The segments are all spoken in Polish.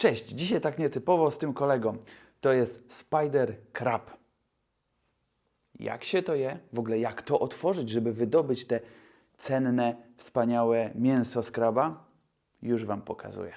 Cześć, dzisiaj tak nietypowo z tym kolegą. To jest Spider Crab. Jak się to je? W ogóle jak to otworzyć, żeby wydobyć te cenne, wspaniałe mięso z kraba? Już Wam pokazuję.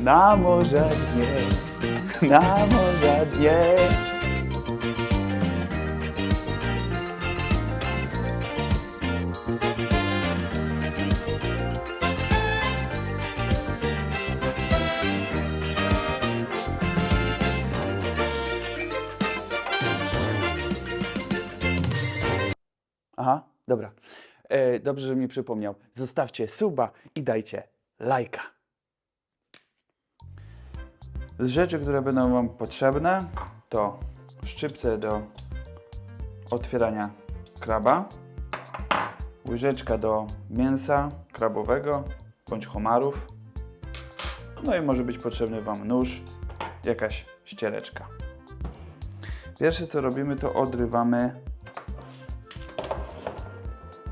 Na morza dnie, na morza dnie. Aha, dobra. Dobrze, że mi przypomniał. Zostawcie suba i dajcie lajka. Z rzeczy, które będą Wam potrzebne, to szczypce do otwierania kraba, łyżeczka do mięsa krabowego bądź homarów, no i może być potrzebny Wam nóż, jakaś ściereczka. Pierwsze co robimy, to odrywamy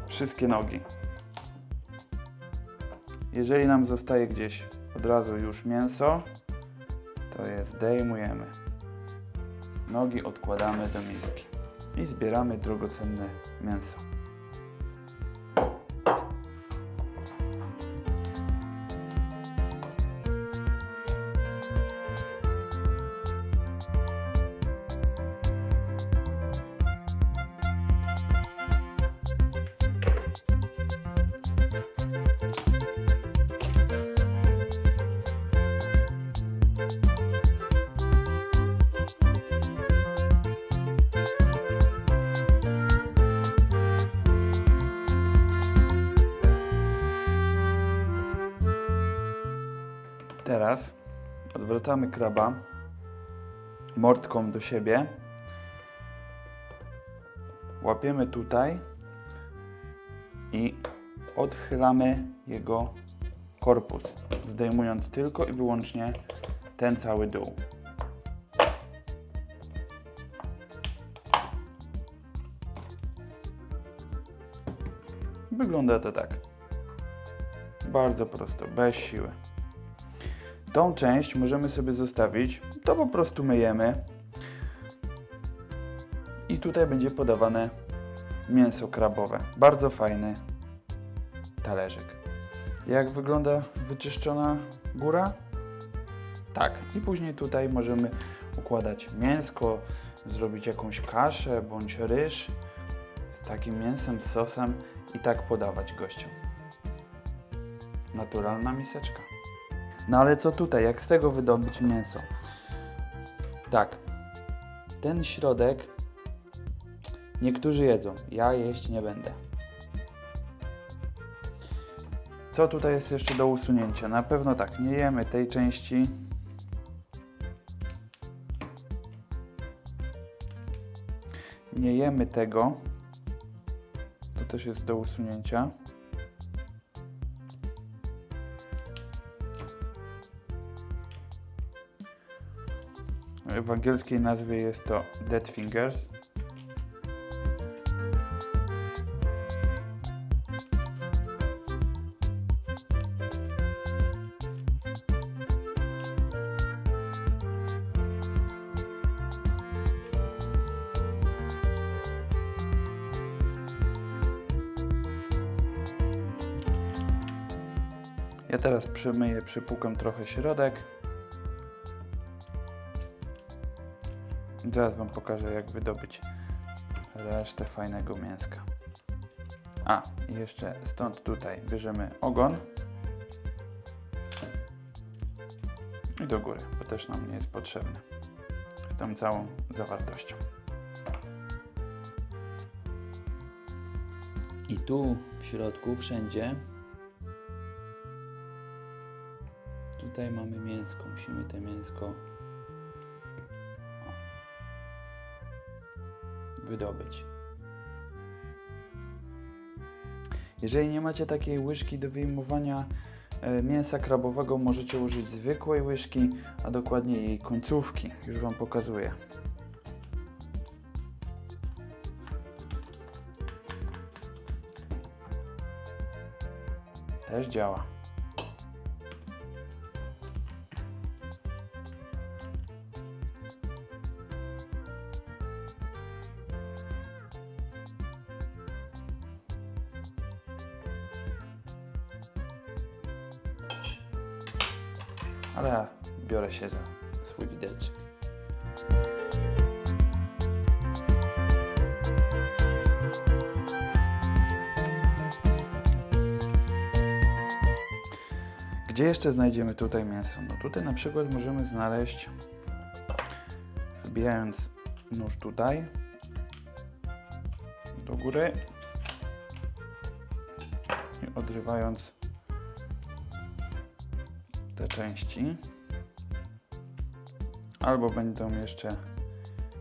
wszystkie nogi. Jeżeli nam zostaje gdzieś od razu już mięso, to je zdejmujemy. Nogi odkładamy do miski i zbieramy drogocenne mięso. Teraz odwracamy kraba mordką do siebie, łapiemy tutaj i odchylamy jego korpus, zdejmując tylko i wyłącznie ten cały dół. Wygląda to tak. Bardzo prosto, bez siły. Tą część możemy sobie zostawić, to po prostu myjemy i tutaj będzie podawane mięso krabowe. Bardzo fajny talerzyk. Jak wygląda wyczyszczona góra? Tak. I później tutaj możemy układać mięsko, zrobić jakąś kaszę bądź ryż z takim mięsem, z sosem i tak podawać gościom. Naturalna miseczka. No ale co tutaj? Jak z tego wydobyć mięso? Tak, ten środek niektórzy jedzą, ja jeść nie będę. Co tutaj jest jeszcze do usunięcia? Na pewno tak, nie jemy tej części. Nie jemy tego. To też jest do usunięcia. W angielskiej nazwie jest to dead fingers. Ja teraz przemyję, przypłukam trochę środek. I teraz Wam pokażę, jak wydobyć resztę fajnego mięska. A, i jeszcze stąd tutaj bierzemy ogon i do góry, bo też nam nie jest potrzebny z tą całą zawartością. I tu w środku, wszędzie, tutaj mamy mięsko. Musimy to mięsko wydobyć. Jeżeli nie macie takiej łyżki do wyjmowania mięsa krabowego, możecie użyć zwykłej łyżki, a dokładnie jej końcówki. Już Wam pokazuję. Też działa. Ale ja biorę się za swój widelczyk. Gdzie jeszcze znajdziemy tutaj mięso? No tutaj na przykład możemy znaleźć, wbijając nóż tutaj do góry i odrywając te części, albo będą jeszcze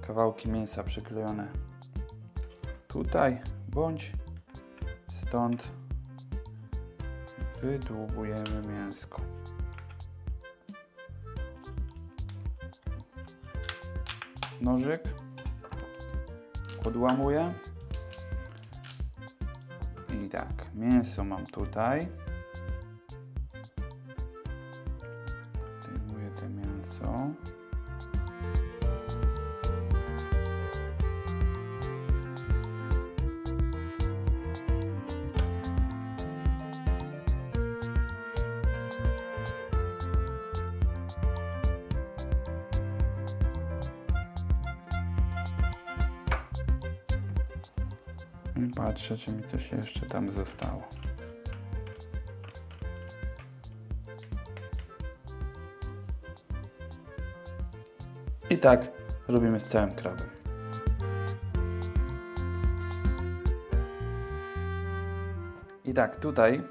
kawałki mięsa przyklejone tutaj, bądź stąd wydłubujemy mięsko. Nożyk odłamuję i tak, mięso mam tutaj. Zdejmuję to mięso. I patrzę, czy mi coś jeszcze tam zostało. I tak robimy z całym krabem. I tak, tutaj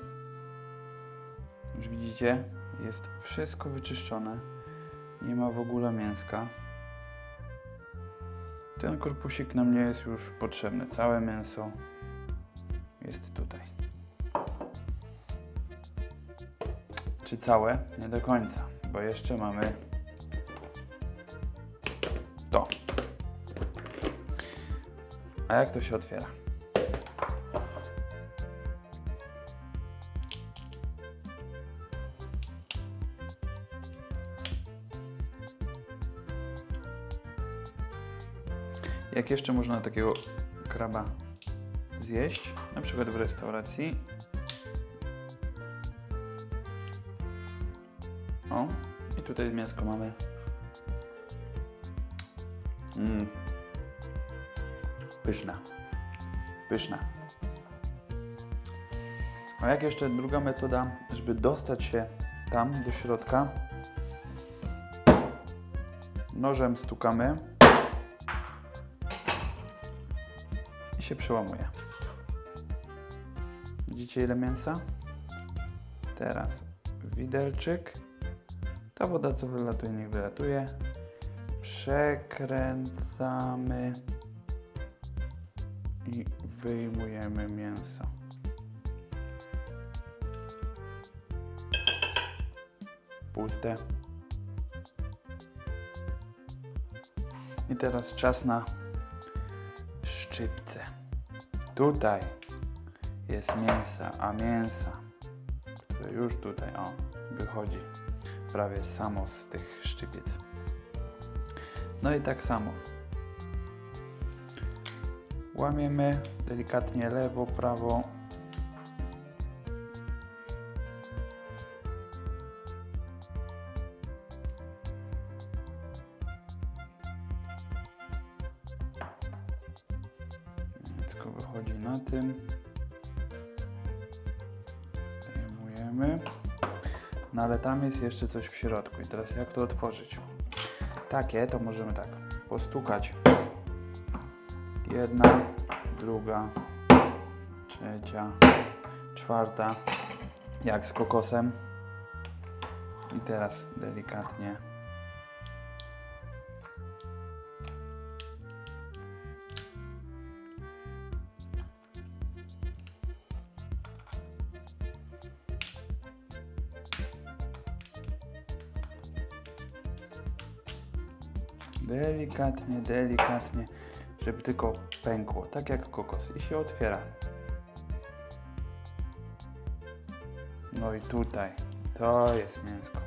już widzicie, jest wszystko wyczyszczone. Nie ma w ogóle mięska. Ten korpusik nam nie jest już potrzebny. Całe mięso jest tutaj. Czy całe? Nie do końca, bo jeszcze mamy to. A jak to się otwiera? Jak jeszcze można takiego kraba zjeść, na przykład w restauracji. O, i tutaj mięsko mamy. Pyszne. Pyszne. A jak jeszcze druga metoda, żeby dostać się tam do środka, nożem stukamy i się przełamuje. Widzicie, ile mięsa? Teraz widelczyk. Ta woda, co wylatuje, niech wylatuje. Przekręcamy i wyjmujemy mięso. Puste. I teraz czas na szczypce. Tutaj jest mięsa, a mięsa, które już tutaj wychodzi prawie samo z tych szczypiec. No i tak samo. Łamiemy delikatnie lewo, prawo. Mięsko wychodzi na tym. Zdejmujemy. No ale tam jest jeszcze coś w środku. I teraz jak to otworzyć? Takie to możemy tak postukać. Jedna, druga, trzecia, czwarta, jak z kokosem. I teraz delikatnie Delikatnie, delikatnie, żeby tylko pękło, tak jak kokos i się otwiera. No i tutaj, to jest mięsko.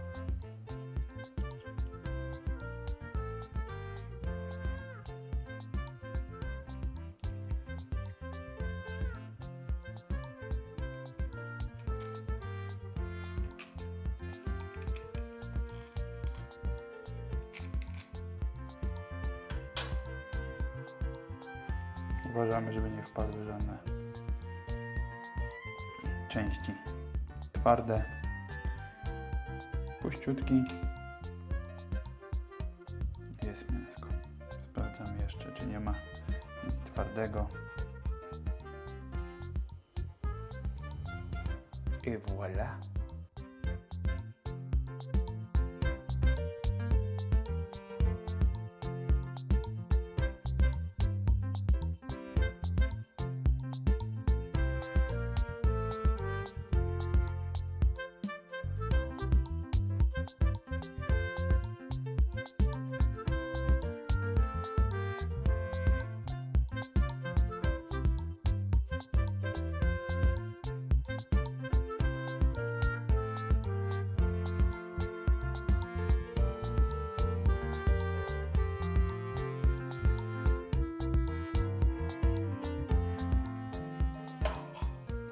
Uważamy, żeby nie wpadły żadne części twarde, puściutki. Jest mięsko. Sprawdzam jeszcze, czy nie ma nic twardego. I voilà.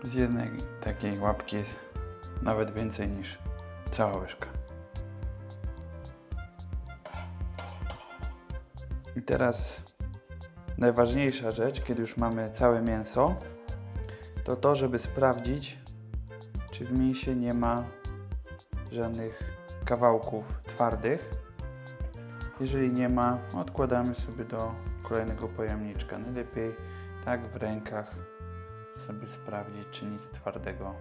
Z jednej takiej łapki jest nawet więcej niż cała łyżka. I teraz najważniejsza rzecz, kiedy już mamy całe mięso, to to, żeby sprawdzić, czy w mięsie nie ma żadnych kawałków twardych. Jeżeli nie ma, odkładamy sobie do kolejnego pojemniczka. Najlepiej tak w rękach sobie sprawdzić, czy nic twardego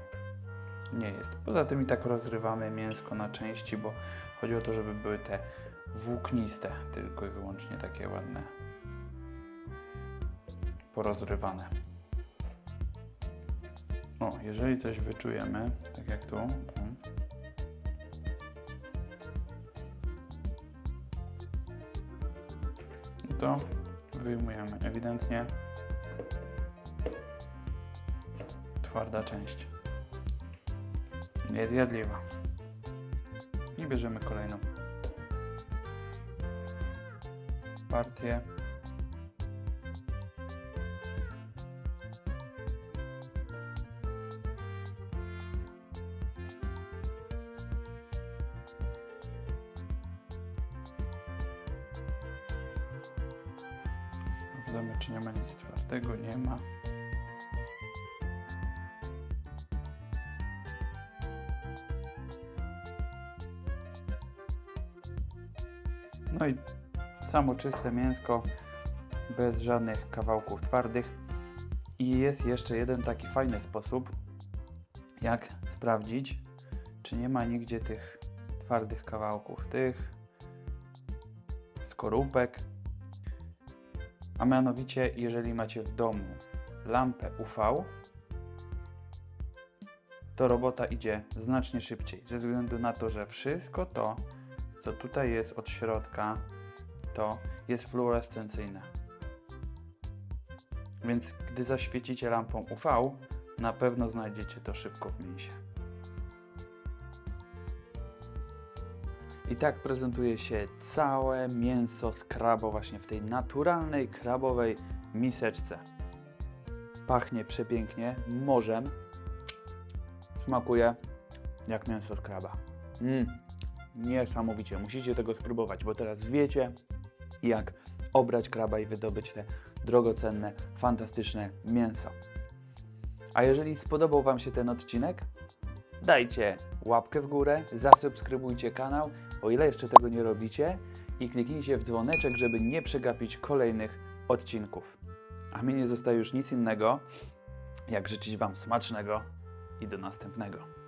nie jest. Poza tym i tak rozrywamy mięsko na części, bo chodzi o to, żeby były te włókniste, tylko i wyłącznie takie ładne, porozrywane. O, jeżeli coś wyczujemy, tak jak tu, to wyjmujemy. Ewidentnie twarda część niezjadliwa. I bierzemy kolejną partię. Sprawdzamy, czy nie ma nic twardego. Nie ma. No i samo czyste mięsko, bez żadnych kawałków twardych. I jest jeszcze jeden taki fajny sposób, jak sprawdzić, czy nie ma nigdzie tych twardych kawałków, tych skorupek. A mianowicie, jeżeli macie w domu lampę UV, to robota idzie znacznie szybciej, ze względu na to, że wszystko to, co tutaj jest od środka, to jest fluorescencyjne. Więc gdy zaświecicie lampą UV, na pewno znajdziecie to szybko w mięsie. I tak prezentuje się całe mięso z krabo właśnie w tej naturalnej krabowej miseczce. Pachnie przepięknie, morzem. Smakuje jak mięso z kraba. Niesamowicie, musicie tego spróbować, bo teraz wiecie, jak obrać kraba i wydobyć te drogocenne, fantastyczne mięso. A jeżeli spodobał Wam się ten odcinek, dajcie łapkę w górę, zasubskrybujcie kanał, o ile jeszcze tego nie robicie, i kliknijcie w dzwoneczek, żeby nie przegapić kolejnych odcinków. A mi nie zostaje już nic innego, jak życzyć Wam smacznego i do następnego.